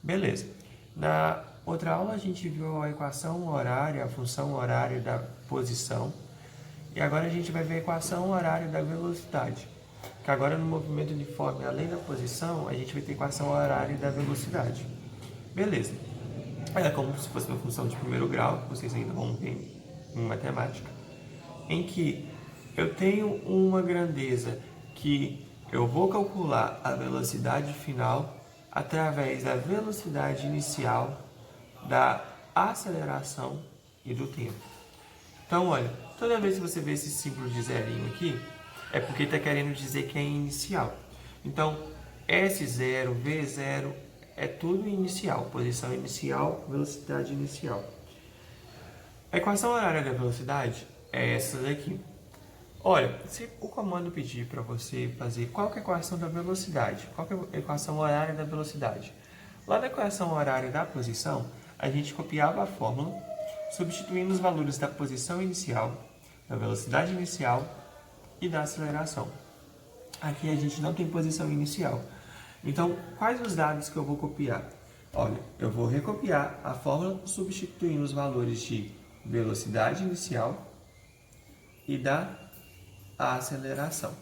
Beleza. Na outra aula a gente viu a equação horária, a função horária da posição. E agora a gente vai ver a equação horária da velocidade. Que agora no movimento uniforme, além da posição, a gente vai ter a equação horária da velocidade. Beleza. É como se fosse uma função de primeiro grau, que vocês ainda vão ver em matemática, em que eu tenho uma grandeza que eu vou calcular a velocidade final através da velocidade inicial, da aceleração e do tempo. Então, olha, toda vez que você vê esse símbolo de zerinho aqui, é porque está querendo dizer que é inicial. Então, S0, V0 é tudo inicial, posição inicial, velocidade inicial. A equação horária da velocidade é essa daqui. Olha, se o comando pedir para você fazer qual que é a equação da velocidade, qual que é a equação horária da velocidade, lá na equação horária da posição, a gente copiava a fórmula, substituindo os valores da posição inicial, da velocidade inicial e da aceleração. Aqui a gente não tem posição inicial. Então, quais os dados que eu vou copiar? Olha, eu vou recopiar a fórmula substituindo os valores de velocidade inicial e da aceleração.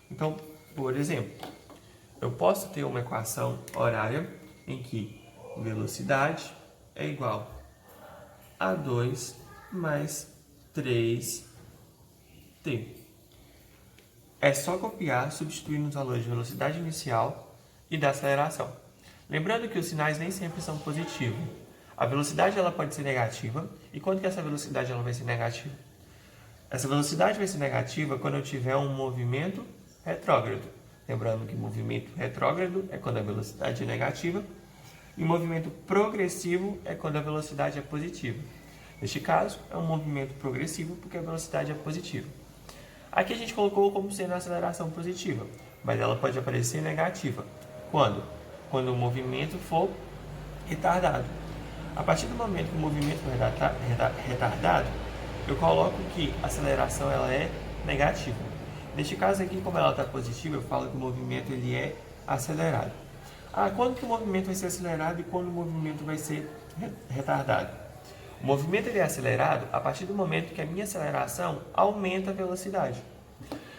Então, por exemplo, eu posso ter uma equação horária em que velocidade é igual a 2 mais 3t. É só copiar substituindo os valores de velocidade inicial e da aceleração. Lembrando que os sinais nem sempre são positivos. A velocidade ela pode ser negativa. E quando que essa velocidade ela vai ser negativa? Essa velocidade vai ser negativa quando eu tiver um movimento retrógrado. Lembrando que movimento retrógrado é quando a velocidade é negativa e movimento progressivo é quando a velocidade é positiva. Neste caso, é um movimento progressivo porque a velocidade é positiva. Aqui a gente colocou como sendo a aceleração positiva, mas ela pode aparecer negativa. Quando? Quando o movimento for retardado. A partir do momento que o movimento for retardado, eu coloco que a aceleração ela é negativa. Neste caso aqui, como ela está positiva, eu falo que o movimento ele é acelerado. Quando que o movimento vai ser acelerado e quando o movimento vai ser retardado? O movimento ele é acelerado a partir do momento que a minha aceleração aumenta a velocidade.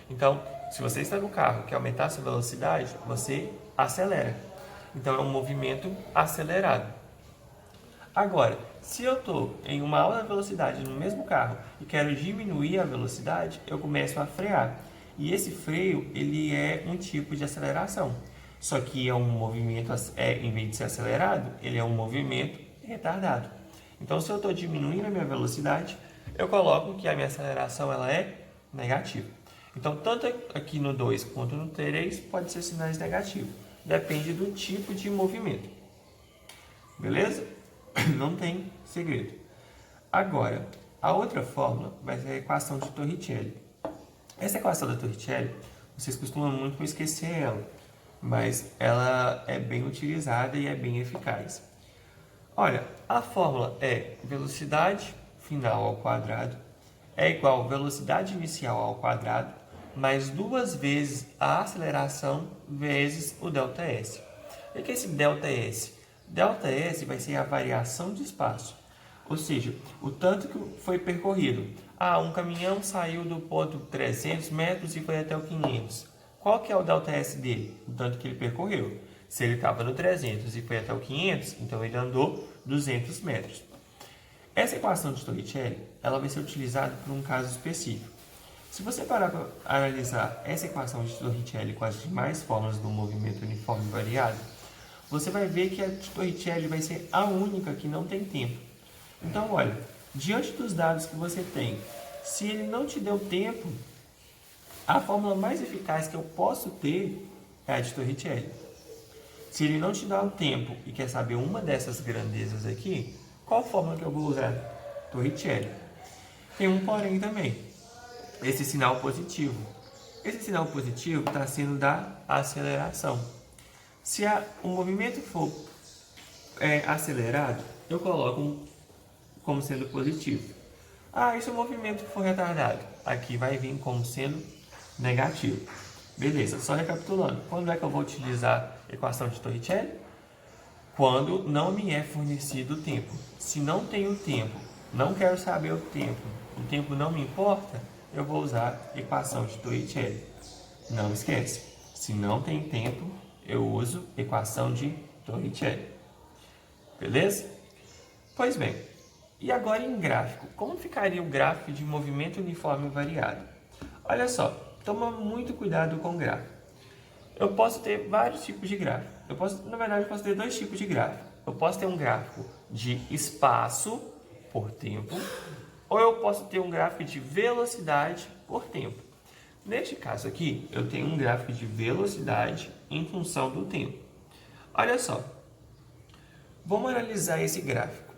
Então, se você está no carro e quer aumentar a sua velocidade, você acelera. Então, é um movimento acelerado. Agora, se eu estou em uma alta velocidade no mesmo carro e quero diminuir a velocidade, eu começo a frear. E esse freio, ele é um tipo de aceleração. Só que é um movimento, em vez de ser acelerado, ele é um movimento retardado. Então, se eu estou diminuindo a minha velocidade, eu coloco que a minha aceleração ela é negativa. Então, tanto aqui no 2 quanto no 3 pode ser sinais negativos. Depende do tipo de movimento. Beleza? Não tem segredo. Agora, a outra fórmula vai ser a equação de Torricelli. Essa equação da Torricelli, vocês costumam muito esquecer ela, mas ela é bem utilizada e é bem eficaz. Olha, a fórmula é velocidade final ao quadrado é igual a velocidade inicial ao quadrado mais 2 vezes a aceleração vezes o ΔS. O que é esse ΔS? ΔS vai ser a variação de espaço, ou seja, o tanto que foi percorrido. Um caminhão saiu do ponto 300 metros e foi até o 500. Qual que é o ΔS dele? O tanto que ele percorreu. Se ele estava no 300 e foi até o 500, então ele andou 200 metros. Essa equação de Torricelli ela vai ser utilizada por um caso específico. Se você parar para analisar essa equação de Torricelli com as demais fórmulas do movimento uniforme variado, você vai ver que a de Torricelli vai ser a única que não tem tempo. Então, olha, diante dos dados que você tem, se ele não te deu tempo, a fórmula mais eficaz que eu posso ter é a de Torricelli. Se ele não te dá o tempo e quer saber uma dessas grandezas aqui, qual fórmula que eu vou usar? Torricelli. Tem um porém também, esse sinal positivo. Esse sinal positivo está sendo da aceleração. Se o movimento for acelerado, eu coloco como sendo positivo. E se o movimento for retardado? Aqui vai vir como sendo negativo. Beleza, só recapitulando. Quando é que eu vou utilizar a equação de Torricelli? quando não me é fornecido o tempo. Se não tenho tempo, não quero saber o tempo não me importa, eu vou usar a equação de Torricelli. Não esquece, se não tem tempo, eu uso a equação de Torricelli. Beleza? Pois bem, e agora em gráfico? Como ficaria o gráfico de movimento uniforme variado? Olha só, toma muito cuidado com o gráfico. Eu posso ter vários tipos de gráfico. Na verdade, eu posso ter dois tipos de gráfico. Eu posso ter um gráfico de espaço por tempo, ou eu posso ter um gráfico de velocidade por tempo. Neste caso aqui, eu tenho um gráfico de velocidade em função do tempo. Olha só, vamos analisar esse gráfico.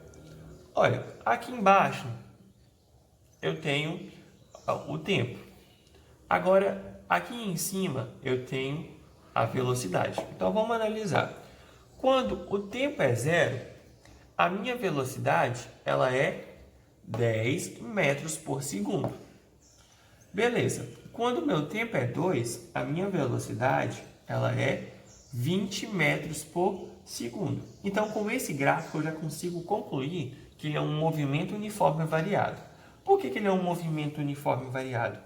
Olha, aqui embaixo eu tenho o tempo. Agora, aqui em cima eu tenho a velocidade. Então, vamos analisar. Quando o tempo é zero, a minha velocidade ela é 10 metros por segundo. Beleza. Quando o meu tempo é 2, a minha velocidade ela é 20 metros por segundo. Então, com esse gráfico, eu já consigo concluir que ele é um movimento uniforme variado. Por que ele é um movimento uniforme variado?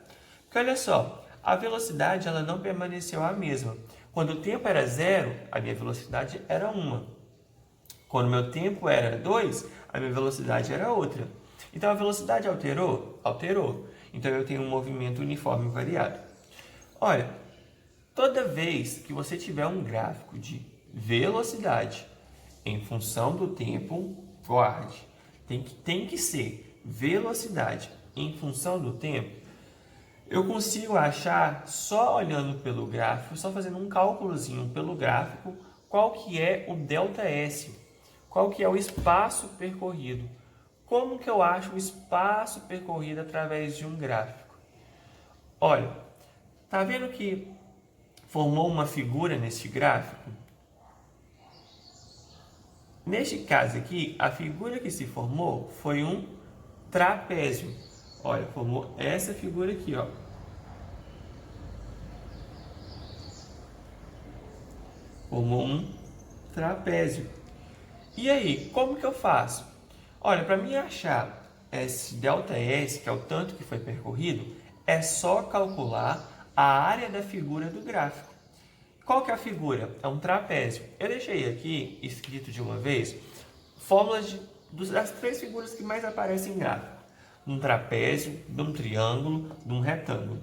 Porque, olha só, a velocidade ela não permaneceu a mesma. Quando o tempo era 0, a minha velocidade era 1. Quando o meu tempo era 2, a minha velocidade era outra. Então, a velocidade alterou? Alterou. Então, eu tenho um movimento uniforme variado. Olha, toda vez que você tiver um gráfico de velocidade em função do tempo, guarde. Tem que ser velocidade em função do tempo. Eu consigo achar, só olhando pelo gráfico, só fazendo um cálculozinho pelo gráfico, qual que é o ΔS, qual que é o espaço percorrido. Como que eu acho o espaço percorrido através de um gráfico? Olha, tá vendo que formou uma figura neste gráfico? Neste caso aqui, a figura que se formou foi um trapézio. Olha, formou essa figura aqui, ó. Formou um trapézio. E aí, como que eu faço? Olha, para mim achar esse ΔS, que é o tanto que foi percorrido, é só calcular a área da figura do gráfico. Qual que é a figura? É um trapézio. Eu deixei aqui, escrito de uma vez, fórmulas das três figuras que mais aparecem em gráfico. Um trapézio, de um triângulo, de um retângulo.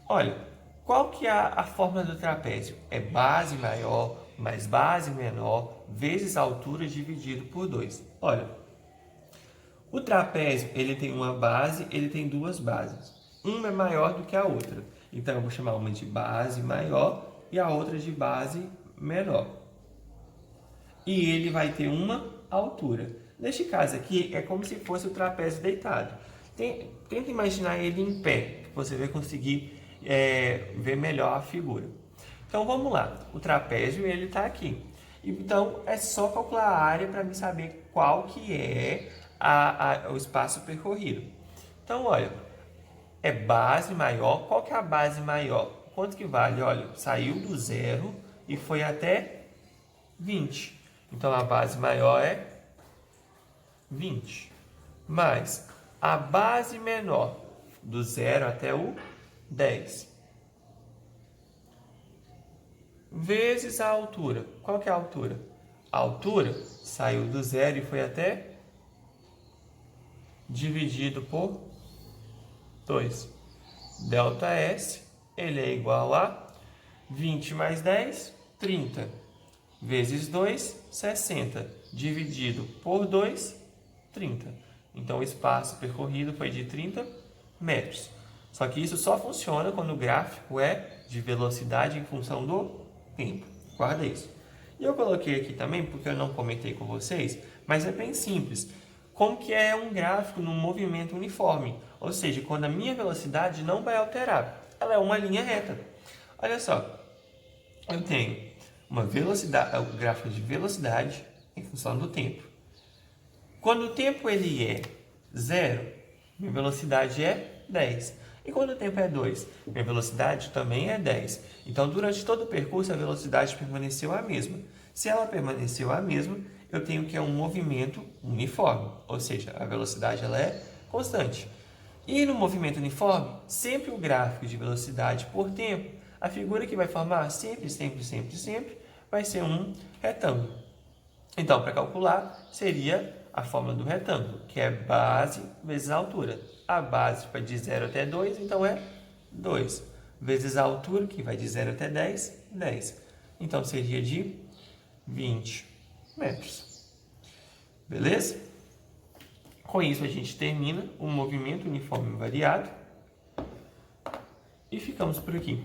Olha, qual que é a fórmula do trapézio? É base maior mais base menor vezes a altura dividido por 2. Olha, o trapézio ele tem uma base, ele tem duas bases. Uma é maior do que a outra. Então, eu vou chamar uma de base maior e a outra de base menor. E ele vai ter uma altura. Neste caso aqui, é como se fosse o trapézio deitado. Tenta imaginar ele em pé, que você vai conseguir ver melhor a figura. Então, vamos lá. O trapézio, ele está aqui. Então, é só calcular a área para mim saber qual que é o espaço percorrido. Então, olha, é base maior. Qual que é a base maior? Quanto que vale? Olha, saiu do 0 e foi até 20. Então, a base maior é 20. Mais a base menor, do 0 até o 10. Vezes a altura. Qual que é a altura? A altura saiu do 0 e foi até dividido por 2. ΔS, ele é igual a 20 mais 10, 30. Vezes 2, 60. Dividido por 2, 30. Então, o espaço percorrido foi de 30 metros. Só que isso só funciona quando o gráfico é de velocidade em função do tempo. Guarda isso. E eu coloquei aqui também, porque eu não comentei com vocês, mas é bem simples. Como que é um gráfico num movimento uniforme? Ou seja, quando a minha velocidade não vai alterar. Ela é uma linha reta. Olha só. Eu tenho uma velocidade, o gráfico de velocidade em função do tempo. Quando o tempo ele é 0, minha velocidade é 10. E quando o tempo é 2, minha velocidade também é 10. Então, durante todo o percurso, a velocidade permaneceu a mesma. Se ela permaneceu a mesma, eu tenho que é um movimento uniforme, ou seja, a velocidade ela é constante. E no movimento uniforme, sempre o gráfico de velocidade por tempo, a figura que vai formar sempre vai ser um retângulo. Então, para calcular, seria a fórmula do retângulo, que é base vezes a altura. A base vai de 0 até 2, então é 2. Vezes a altura, que vai de 0 até 10, 10. Então, seria de 20 metros. Beleza? Com isso, a gente termina o movimento uniforme variado e ficamos por aqui.